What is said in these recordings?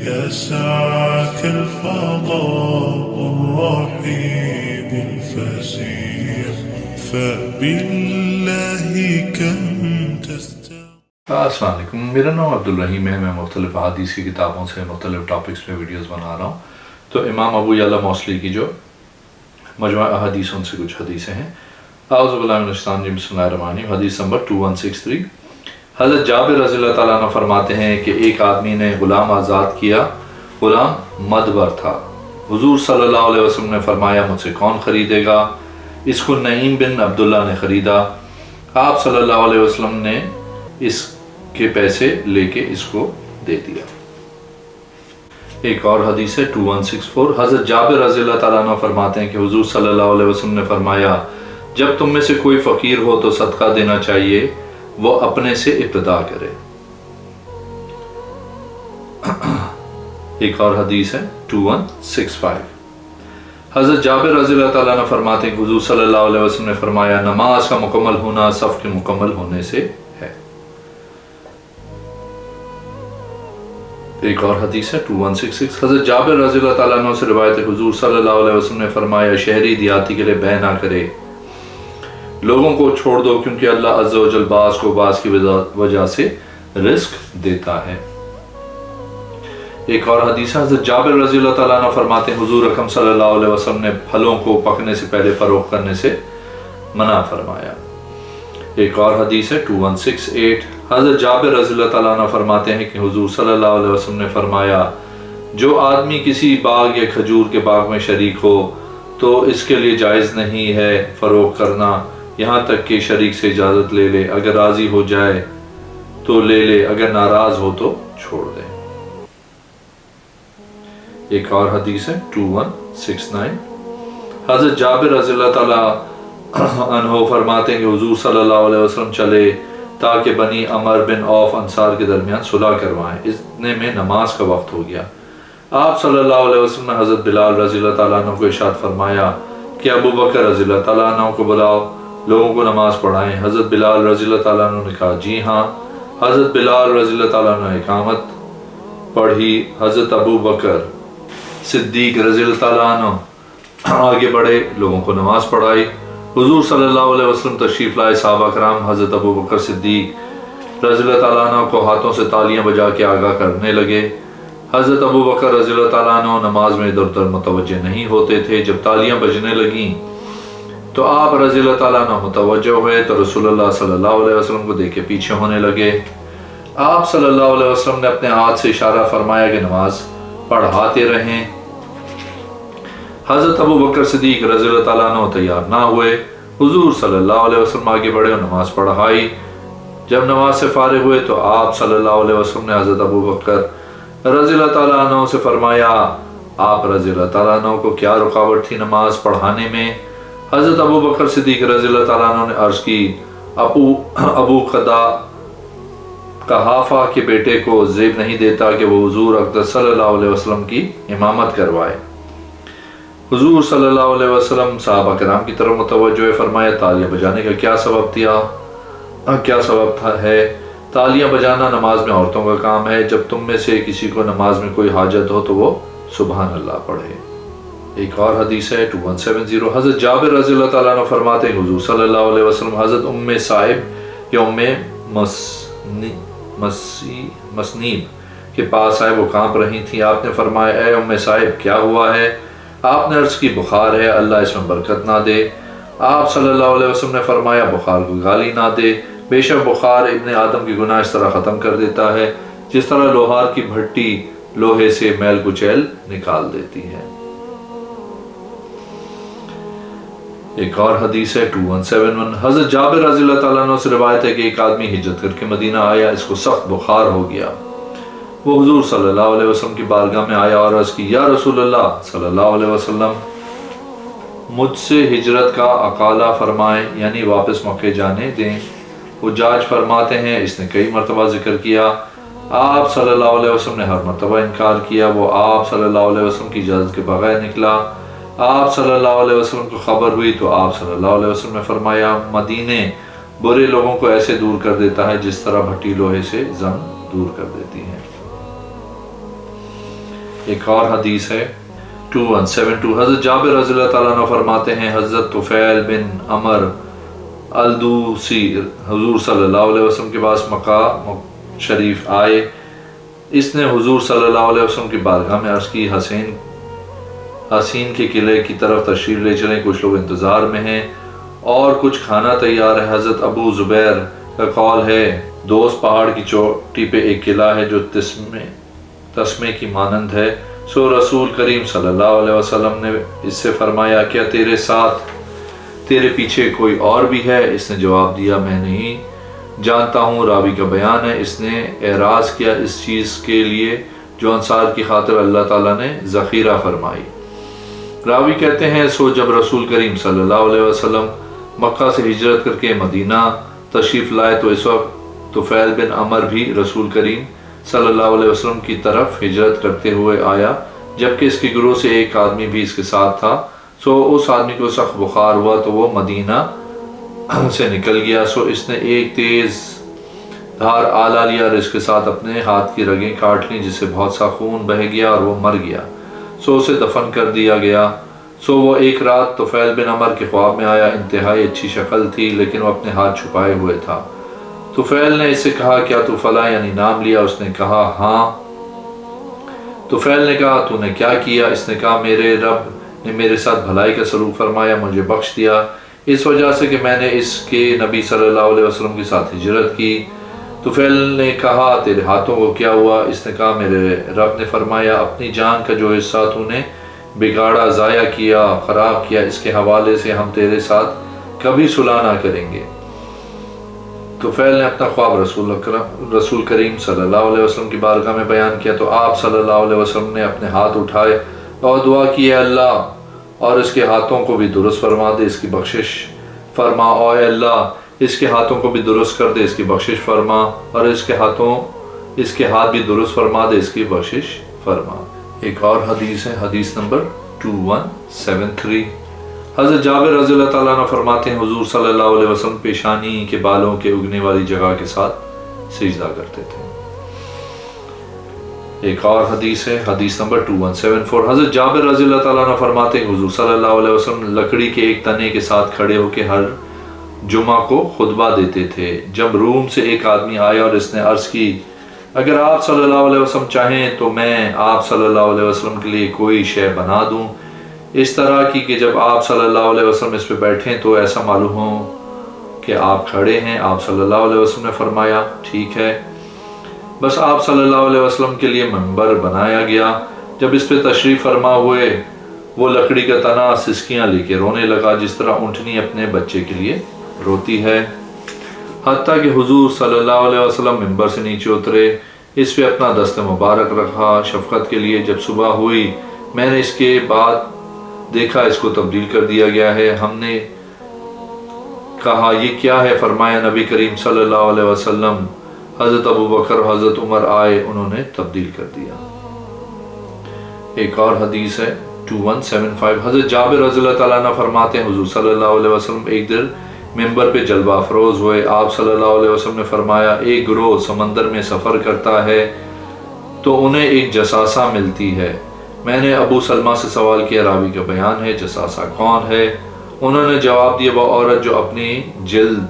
يسعك الفضاء الرحيم الفسيح فبالله كم السلام علیکم، میرا نام عبدالرحیم ہے۔ میں مختلف احادیث کی کتابوں سے مختلف ٹاپکس پہ ویڈیوز بنا رہا ہوں۔ تو امام ابو یعلا موصلی کی جو مجموعہ احادیث ان سے کچھ حدیثیں ہیں۔ اعوذ باللہ من الشیطان الرجیم، بسم اللہ الرحمن الرحیم۔ حدیث نمبر 2163، حضرت جابر رضی اللہ تعالیٰ عنہ فرماتے ہیں کہ ایک آدمی نے غلام آزاد کیا، غلام مدبر تھا۔ حضور صلی اللہ علیہ وسلم نے فرمایا مجھ سے کون خریدے گا؟ اس کو نعیم بن عبداللہ نے خریدا۔ آپ صلی اللہ علیہ وسلم نے اس کے پیسے لے کے اس کو دے دیا۔ ایک اور حدیث ہے 2164، حضرت جابر رضی اللہ تعالیٰ عنہ فرماتے ہیں کہ حضور صلی اللہ علیہ وسلم نے فرمایا جب تم میں سے کوئی فقیر ہو تو صدقہ دینا چاہیے، وہ اپنے سے ابتدا کرے۔ ایک اور حدیث ہے 2165، حضرت جابر رضی اللہ تعالیٰ عنہ فرماتے ہیں کہ حضور صلی اللہ علیہ وسلم نے فرمایا نماز کا مکمل ہونا صف کے مکمل ہونے سے ہے۔ ایک اور حدیث ہے 2166، حضرت جابر رضی اللہ تعالیٰ عنہ سے روایت ہے حضور صلی اللہ علیہ وسلم نے فرمایا شہری دیہاتی کے لیے بے نہ کرے، لوگوں کو چھوڑ دو کیونکہ اللہ عز و جل بعض کو بعض کی وجہ سے رزق دیتا ہے۔ ایک اور حدیث ہے حضرت جابر رضی اللہ تعالیٰ عنہ فرماتے ہیں حضور اکرم صلی اللہ علیہ وسلم نے پھلوں کو پکنے سے پہلے فروخت کرنے سے منع فرمایا۔ ایک اور حدیث ہے 2168، حضرت جابر رضی اللہ تعالیٰ عنہ فرماتے ہیں کہ حضور صلی اللہ علیہ وسلم نے فرمایا جو آدمی کسی باغ یا کھجور کے باغ میں شریک ہو تو اس کے لیے جائز نہیں ہے فروخت کرنا یہاں تک کہ شریک سے اجازت لے لے، اگر راضی ہو جائے تو لے لے، اگر ناراض ہو تو چھوڑ دے۔ ایک اور حدیث ہے 2169، حضرت جابر رضی اللہ تعالیٰ عنہ فرماتے ہیں کہ حضور صلی اللہ علیہ وسلم چلے تاکہ بنی عمر بن عوف انصار کے درمیان صلح کروائیں، اتنے میں نماز کا وقت ہو گیا۔ آپ صلی اللہ علیہ وسلم نے حضرت بلال رضی اللہ تعالیٰ عنہ کو ارشاد فرمایا کہ ابو بکر رضی اللہ تعالیٰ عنہ کو بلاؤ، لوگوں کو نماز پڑھائیں۔ حضرت بلال رضی اللہ تعالیٰ عنہ نے کہا جی ہاں۔ حضرت بلال رضی اللہ تعالیٰ عنہ نے اقامت پڑھی، حضرت ابو بکر صدیق رضی اللہ تعالیٰ عنہ آگے بڑھے، لوگوں کو نماز پڑھائی۔ حضور صلی اللہ علیہ وسلم تشریف لائے، صحابہ کرام حضرت ابو بکر صدیق رضی اللہ تعالیٰ عنہ کو ہاتھوں سے تالیاں بجا کے آگاہ کرنے لگے۔ حضرت ابو بکر رضی اللہ تعالیٰ عنہ نماز میں ادھر ادھر متوجہ نہیں ہوتے تھے۔ جب تالیاں بجنے لگیں تو آپ رضی اللہ تعالیٰ عنہ متوجہ ہوئے تو رسول اللہ صلی اللہ علیہ وسلم کو دیکھ کے پیچھے ہونے لگے۔ آپ صلی اللہ علیہ وسلم نے اپنے ہاتھ سے اشارہ فرمایا کہ نماز پڑھاتے رہیں۔ حضرت ابو بکر صدیق رضی اللہ تعالیٰ عنہ تیار نہ ہوئے، حضور صلی اللہ علیہ وسلم آگے بڑھے اور نماز پڑھائی۔ جب نماز سے فارغ ہوئے تو آپ صلی اللہ علیہ وسلم نے حضرت ابو بکر رضی اللہ تعالیٰ عنہ سے فرمایا آپ رضی اللہ تعالیٰ عنہ کو کیا رکاوٹ تھی نماز پڑھانے میں؟ حضرت ابو بکر صدیق رضی اللہ تعالیٰ عنہ نے عرض کی ابو قحافہ کے بیٹے کو زیب نہیں دیتا کہ وہ حضور اقدس صلی اللہ علیہ وسلم کی امامت کروائے۔ حضور صلی اللہ علیہ وسلم صحابہ کرام کی طرف متوجہ فرمایا تالیاں بجانے کا کیا سبب ہے؟ تالیاں بجانا نماز میں عورتوں کا کام ہے، جب تم میں سے کسی کو نماز میں کوئی حاجت ہو تو وہ سبحان اللہ پڑھے۔ ایک اور حدیث ہے 2170، حضرت جابر رضی اللہ تعالیٰ عنہ فرماتے ہیں حضور صلی اللہ علیہ وسلم حضرت ام صائب یا ام مسنیب کے پاس آئے، وہ کانپ رہی تھی۔ آپ نے فرمایا اے ام صائب کیا ہوا ہے؟ آپ نے عرض کی بخار ہے، اللہ اس میں برکت نہ دے۔ آپ صلی اللہ علیہ وسلم نے فرمایا بخار کو گالی نہ دے، بے شک بخار ابن آدم کی گناہ اس طرح ختم کر دیتا ہے جس طرح لوہار کی بھٹی لوہے سے میل کچیل نکال دیتی ہے۔ ایک اور حدیث ہے 2171، حضرت جابر رضی اللہ تعالیٰ عنہ سے روایت ہے کہ ایک آدمی ہجرت کر کے مدینہ آیا، اس کو سخت بخار ہو گیا۔ وہ حضور صلی اللہ علیہ وسلم کی بارگاہ میں آیا اور عرض کی یا رسول اللہ صلی اللہ علیہ وسلم مجھ سے ہجرت کا اقالہ فرمائیں، یعنی واپس مکے جانے دیں۔ حجاج فرماتے ہیں اس نے کئی مرتبہ ذکر کیا، آپ صلی اللہ علیہ وسلم نے ہر مرتبہ انکار کیا۔ وہ آپ صلی اللہ علیہ وسلم کی اجازت کے بغیر نکلا۔ آپ صلی اللہ علیہ وسلم کو خبر ہوئی تو آپ صلی اللہ علیہ وسلم نے فرمایا مدینے برے لوگوں کو ایسے دور کر دیتا ہے جس طرح بھٹی لوہے سے زنگ دور کر دیتی ہے۔ ایک اور حدیث ہے 2172. حضرت جابر رضی اللہ تعالیٰ عنہ فرماتے ہیں حضرت طفیل بن عمر الدوسی حضور صلی اللہ علیہ وسلم کے پاس مکہ شریف آئے. اس نے حضور صلی اللہ علیہ وسلم کی بارگاہ میں عرض کی حسین کے قلعے کی طرف تشریف لے چلیں، کچھ لوگ انتظار میں ہیں اور کچھ کھانا تیار ہے. حضرت ابو زبیر کا قول ہے دوست پہاڑ کی چوٹی پہ ایک قلعہ ہے جو تسمے کی مانند ہے. سو رسول کریم صلی اللہ علیہ وسلم نے اس سے فرمایا کیا تیرے ساتھ تیرے پیچھے کوئی اور بھی ہے؟ اس نے جواب دیا میں نہیں جانتا ہوں. راوی کا بیان ہے اس نے اعراض کیا اس چیز کے لیے جو انصار کی خاطر اللہ تعالیٰ نے ذخیرہ فرمائی. راوی کہتے ہیں سو جب رسول کریم صلی اللہ علیہ وسلم مکہ سے ہجرت کر کے مدینہ تشریف لائے تو اس وقت طفیل بن عمر بھی رسول کریم صلی اللہ علیہ وسلم کی طرف ہجرت کرتے ہوئے آیا، جبکہ اس کے گروہ سے ایک آدمی بھی اس کے ساتھ تھا. سو اس آدمی کو سخت بخار ہوا تو وہ مدینہ سے نکل گیا. سو اس نے ایک تیز دھار آلہ لیا اور اس کے ساتھ اپنے ہاتھ کی رگیں کاٹ لیں جس سے بہت سا خون بہہ گیا اور وہ مر گیا. سو اسے دفن کر دیا گیا. سو وہ ایک رات طفیل بن عمر کے خواب میں آیا. انتہائی اچھی شکل تھی لیکن وہ اپنے ہاتھ چھپائے ہوئے تھا. طفیل نے اس سے کہا کیا تو فلاں یعنی نام لیا؟ اس نے کہا ہاں. طفیل نے کہا تو نے کیا کیا؟ اس نے کہا میرے رب نے میرے ساتھ بھلائی کا سلوک فرمایا، مجھے بخش دیا اس وجہ سے کہ میں نے اس کے نبی صلی اللہ علیہ وسلم کے ساتھ ہجرت کی. طفیل نے کہا تیرے ہاتھوں کو کیا ہوا؟ اس نے کہا میرے رب نے فرمایا اپنی جان کا جو حصہ تو نے بگاڑا، ضائع کیا، خراب کیا، اس کے حوالے سے ہم تیرے ساتھ کبھی صلح نہ کریں گے. طفیل نے اپنا خواب رسول کریم صلی اللہ علیہ وسلم کی بارگاہ میں بیان کیا تو آپ صلی اللہ علیہ وسلم نے اپنے ہاتھ اٹھائے اور دعا کی اے اللہ اور اس کے ہاتھوں کو بھی درست فرما دے، اس کی بخشش فرما. اور اے اللہ اس کے ہاتھوں کو بھی درست کر دے، اس کی بخشش فرما. اور اس کے ہاتھ بھی درست فرما دے، اس کی بخشش فرما. ایک اور حدیث ہے حدیث نمبر 2173. حضرت جابر رضی اللہ تعالیٰ عنہ فرماتے ہیں حضور صلی اللہ علیہ وسلم پیشانی کے بالوں کے اگنے والی جگہ کے ساتھ سجدہ کرتے تھے. ایک اور حدیث ہے حدیث نمبر 2174. حضرت جابر رضی اللہ تعالیٰ عنہ فرماتے ہیں حضور صلی اللہ علیہ وسلم لکڑی کے ایک تنے کے ساتھ کھڑے ہو کے ہر جمعہ کو خطبہ دیتے تھے. جب روم سے ایک آدمی آیا اور اس نے عرض کی اگر آپ صلی اللہ علیہ وسلم چاہیں تو میں آپ صلی اللہ علیہ وسلم کے لیے کوئی شے بنا دوں اس طرح کی کہ جب آپ صلی اللہ علیہ وسلم اس پہ بیٹھیں تو ایسا معلوم ہو کہ آپ کھڑے ہیں. آپ صلی اللہ علیہ وسلم نے فرمایا ٹھیک ہے. بس آپ صلی اللہ علیہ وسلم کے لیے منبر بنایا گیا. جب اس پہ تشریف فرما ہوئے وہ لکڑی کا تنا سسکیاں لے کے رونے لگا جس طرح اونٹنی اپنے بچے کے لیے روتی ہے. حتیٰ کہ حضور صلی اللہ علیہ وسلم منبر سے نیچے اترے، اس پہ اپنا دست مبارک رکھا شفقت کے لیے. جب صبح ہوئی میں نے اس کے بعد دیکھا اس کو تبدیل کر دیا گیا ہے. ہم نے کہا یہ کیا ہے؟ فرمایا نبی کریم صلی اللہ علیہ وسلم، حضرت ابو بکر اور حضرت عمر آئے، انہوں نے تبدیل کر دیا. ایک اور حدیث ہے 2175. حضرت جابر رضی اللہ تعالیٰ عنہ فرماتے ہیں حضور صلی اللہ علیہ وسلم ایک دن ممبر پہ جلوہ افروز ہوئے. آپ صلی اللہ علیہ وسلم نے فرمایا ایک گروہ سمندر میں سفر کرتا ہے تو انہیں ایک جساسہ ملتی ہے. میں نے ابو سلمہ سے سوال کیا، راوی کا بیان ہے جساسہ کون ہے؟ انہوں نے جواب دیا وہ عورت جو اپنی جلد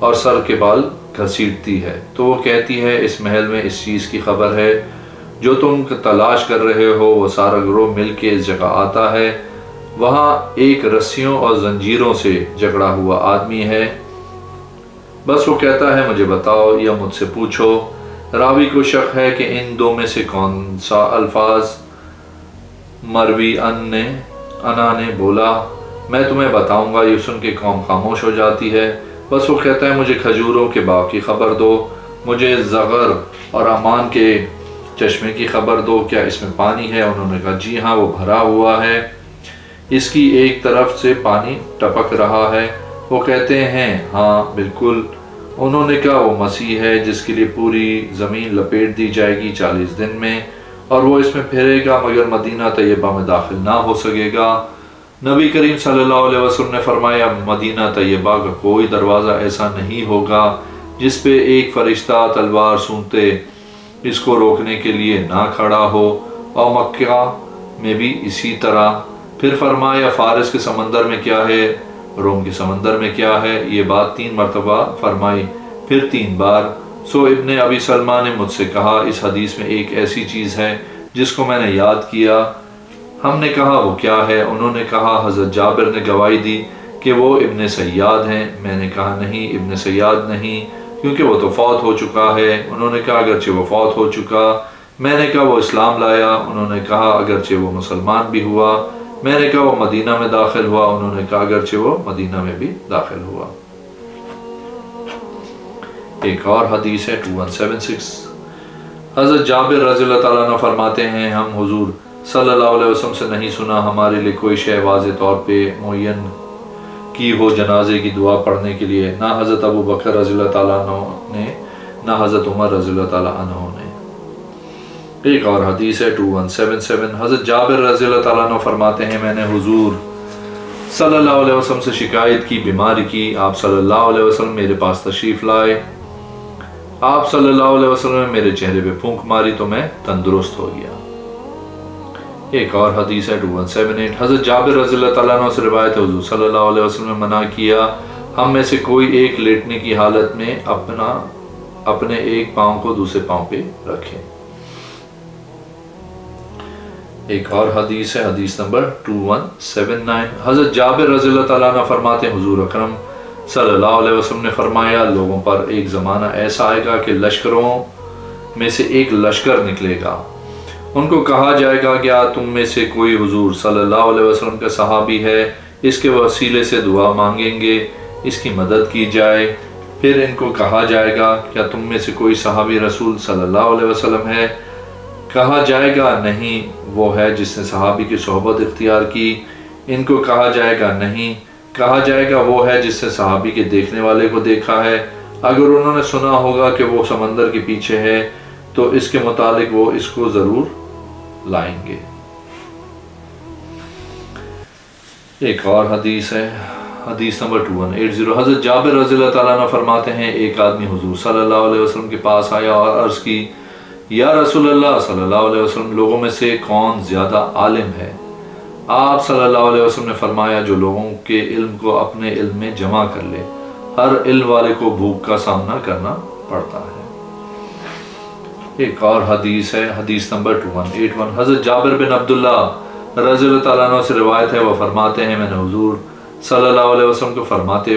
اور سر کے بال گھسیٹتی ہے. تو وہ کہتی ہے اس محل میں اس چیز کی خبر ہے جو تم تلاش کر رہے ہو. وہ سارا گروہ مل کے اس جگہ آتا ہے. وہاں ایک رسیوں اور زنجیروں سے جکڑا ہوا آدمی ہے. بس وہ کہتا ہے مجھے بتاؤ یا مجھ سے پوچھو. راوی کو شک ہے کہ ان دو میں سے کون سا الفاظ مروی انا نے بولا. میں تمہیں بتاؤں گا. یہ سن کے قوم خاموش ہو جاتی ہے. بس وہ کہتا ہے مجھے کھجوروں کے باغ کی خبر دو، مجھے زغر اور امان کے چشمے کی خبر دو، کیا اس میں پانی ہے؟ انہوں نے کہا جی ہاں وہ بھرا ہوا ہے، اس کی ایک طرف سے پانی ٹپک رہا ہے. وہ کہتے ہیں ہاں بالکل. انہوں نے کہا وہ مسیح ہے جس کے لیے پوری زمین لپیٹ دی جائے گی 40 دن میں اور وہ اس میں پھرے گا مگر مدینہ طیبہ میں داخل نہ ہو سکے گا. نبی کریم صلی اللہ علیہ وسلم نے فرمایا مدینہ طیبہ کا کوئی دروازہ ایسا نہیں ہوگا جس پہ ایک فرشتہ تلوار سونتے اس کو روکنے کے لیے نہ کھڑا ہو. اور مکہ میں بھی اسی طرح۔ پھر فرمایا فارس کے سمندر میں کیا ہے، روم کے سمندر میں کیا ہے، یہ بات 3 مرتبہ فرمائی، پھر 3 بار۔ سو ابن ابی سلمہ نے مجھ سے کہا اس حدیث میں ایک ایسی چیز ہے جس کو میں نے یاد کیا۔ ہم نے کہا وہ کیا ہے؟ انہوں نے کہا حضرت جابر نے گواہی دی کہ وہ ابن سیاد ہیں۔ میں نے کہا نہیں، ابن سیاد نہیں، کیونکہ وہ تو فوت ہو چکا ہے۔ انہوں نے کہا اگرچہ وہ فوت ہو چکا۔ میں نے کہا وہ اسلام لایا۔ انہوں نے کہا اگرچہ وہ مسلمان بھی ہوا۔ میں نے کہا وہ مدینہ میں داخل ہوا۔ انہوں نے کہا اگرچہ وہ مدینہ میں بھی داخل ہوا۔ ایک اور حدیث ہے 2176۔ حضرت جابر رضی اللہ تعالیٰ عنہ فرماتے ہیں ہم حضور صلی اللہ علیہ وسلم سے نہیں سنا ہمارے لیے کوئی شے واضح طور پہ معین کی ہو جنازے کی دعا پڑھنے کے لیے، نہ حضرت ابو بکر رضی اللہ تعالیٰ عنہ نے، نہ حضرت عمر رضی اللہ تعالیٰ عنہ نے۔ ایک اور حدیث ہے 2177۔ حضرت جابر رضی اللہ تعالیٰ عنہ فرماتے ہیں میں نے حضور صلی اللہ علیہ وسلم سے شکایت کی بیماری کی، آپ صلی اللہ علیہ وسلم میرے پاس تشریف لائے، آپ صلی اللہ علیہ وسلم نے میرے چہرے پہ پھونک ماری تو میں تندرست ہو گیا۔ ایک اور حدیث ہے 2178۔ حضرت جابر رضی اللہ تعالیٰ عنہ سے روایت ہے حضور صلی اللہ علیہ وسلم نے منع کیا ہم میں سے کوئی ایک لیٹنے کی حالت میں اپنے ایک پاؤں کو دوسرے پاؤں پہ رکھے۔ ایک اور حدیث ہے حدیث نمبر 2179۔ حضرت جابر رضی اللہ تعالیٰ عنہ فرماتے ہیں حضور اکرم صلی اللہ علیہ وسلم نے فرمایا لوگوں پر ایک زمانہ ایسا آئے گا کہ لشکروں میں سے ایک لشکر نکلے گا، ان کو کہا جائے گا کیا تم میں سے کوئی حضور صلی اللہ علیہ وسلم کا صحابی ہے، اس کے وسیلے سے دعا مانگیں گے، اس کی مدد کی جائے۔ پھر ان کو کہا جائے گا کیا تم میں سے کوئی صحابی رسول صلی اللہ علیہ وسلم ہے، کہا جائے گا نہیں، وہ ہے جس نے صحابی کی صحبت اختیار کی۔ ان کو کہا جائے گا نہیں، کہا جائے گا وہ ہے جس نے صحابی کے دیکھنے والے کو دیکھا ہے، اگر انہوں نے سنا ہوگا کہ وہ سمندر کے پیچھے ہے تو اس کے متعلق وہ اس کو ضرور لائیں گے۔ ایک اور حدیث ہے حدیث نمبر 2180۔ حضرت جابر رضی اللہ تعالیٰ عنہ فرماتے ہیں ایک آدمی حضور صلی اللہ علیہ وسلم کے پاس آیا اور عرض کی یا رسول اللہ صلی اللہ علیہ وسلم لوگوں میں سے کون زیادہ عالم ہے؟ آپ صلی اللہ علیہ وسلم نے فرمایا جو لوگوں کے علم کو اپنے علم میں جمع کر لے، ہر علم والے کو بھوک کا سامنا کرنا پڑتا ہے۔ ایک اور حدیث ہے حدیث نمبر 2181۔ حضرت جابر بن عبداللہ رضی اللہ تعالیٰ عنہ سے روایت ہے وہ فرماتے ہیں میں نے حضور صلی اللہ علیہ وسلم کو فرماتے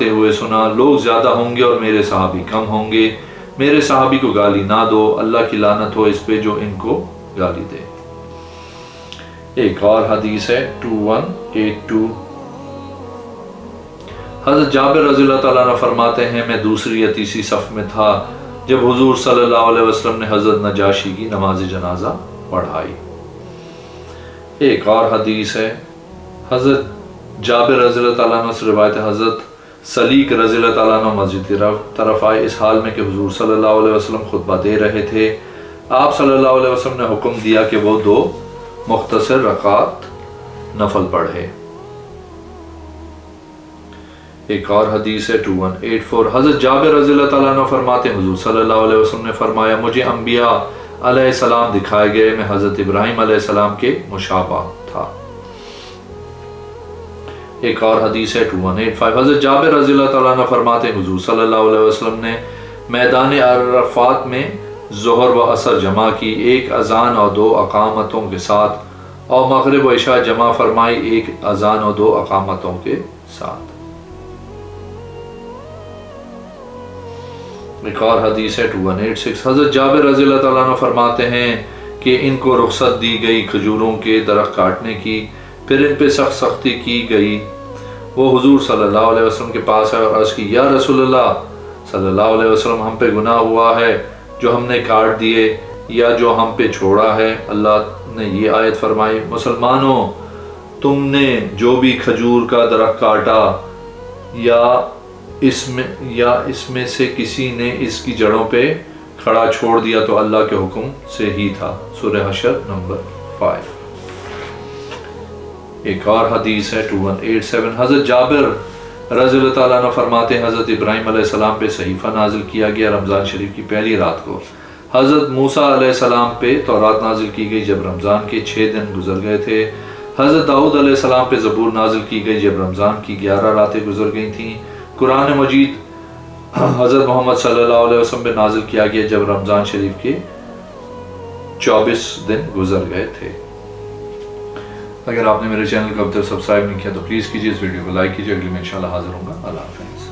ہوئے سنا لوگ زیادہ ہوں گے اور میرے صحابی کم ہوں گے، میرے صحابی کو گالی نہ دو، اللہ کی لعنت ہو اس پہ جو ان کو گالی دے۔ ایک اور حدیث ہے 2182۔ حضرت جابر رضی اللہ تعالیٰ عنہ فرماتے ہیں میں دوسری یا تیسری صف میں تھا جب حضور صلی اللہ علیہ وسلم نے حضرت نجاشی کی نماز جنازہ پڑھائی۔ ایک اور حدیث ہے حضرت جابر رضی اللہ تعالیٰ عنہ سے روایت ہے حضرت سلیق رضی اللہ تعالیٰ عنہ مسجد کی طرف آئے اس حال میں کہ حضور صلی اللہ علیہ وسلم خطبہ دے رہے تھے، آپ صلی اللہ علیہ وسلم نے حکم دیا کہ وہ 2 مختصر رکعات نفل پڑھے۔ ایک اور حدیث ہے 2184۔ حضرت جابر رضی اللہ تعالیٰ عنہ فرماتے ہیں حضور صلی اللہ علیہ وسلم نے فرمایا مجھے انبیاء علیہ السلام دکھائے گئے، میں حضرت ابراہیم علیہ السلام کے مشابہ تھا۔ ایک اور حدیث ہے 2185۔ حضرت جابر رضی اللہ تعالیٰ عنہ فرماتے ہیں حضور صلی اللہ علیہ وسلم نے میدان عرفات میں ظہر و عصر جمع کی، ایک اذان اور 2 اقامتوں کے ساتھ، اور مغرب و عشاء جمع فرمائی، ایک اذان اور 2 اقامتوں کے ساتھ۔ ایک اور حدیث ہے 2186۔ حضرت جابر رضی اللہ تعالیٰ عنہ فرماتے ہیں کہ ان کو رخصت دی گئی کھجوروں کے درخت کاٹنے کی، پھر ان پہ سخت سختی کی گئی۔ وہ حضور صلی اللہ علیہ وسلم کے پاس آئے اور عرض کی یا رسول اللہ صلی اللہ علیہ وسلم ہم پہ گناہ ہوا ہے جو ہم نے کاٹ دیے یا جو ہم پہ چھوڑا ہے۔ اللہ نے یہ آیت فرمائی مسلمانوں تم نے جو بھی کھجور کا درخت کاٹا یا اس میں سے کسی نے اس کی جڑوں پہ کھڑا چھوڑ دیا تو اللہ کے حکم سے ہی تھا۔ سورہ حشر نمبر 5۔ ایک اور حدیث ہے 2187۔ حضرت جابر رضی اللہ تعالیٰ عنہ فرماتے ہیں حضرت ابراہیم علیہ السلام پہ صحیفہ نازل کیا گیا رمضان شریف کی پہلی رات کو، حضرت موسیٰ علیہ السلام پہ تورات نازل کی گئی جب رمضان کے 6 دن گزر گئے تھے۔ حضرت داؤد علیہ السلام پہ زبور نازل کی گئی جب رمضان کی 11 راتیں گزر گئی تھیں۔ قرآن مجید حضرت محمد صلی اللہ علیہ وسلم پہ نازل کیا گیا جب رمضان شریف کے 24 دن گزر گئے تھے۔ اگر آپ نے میرے چینل کو اب تک سبسکرائب نہیں کیا تو پلیز کیجیے، اس ویڈیو کو لائک کیجیے۔ اگلی میں انشاءاللہ حاضر ہوں گا۔ اللہ حافظ۔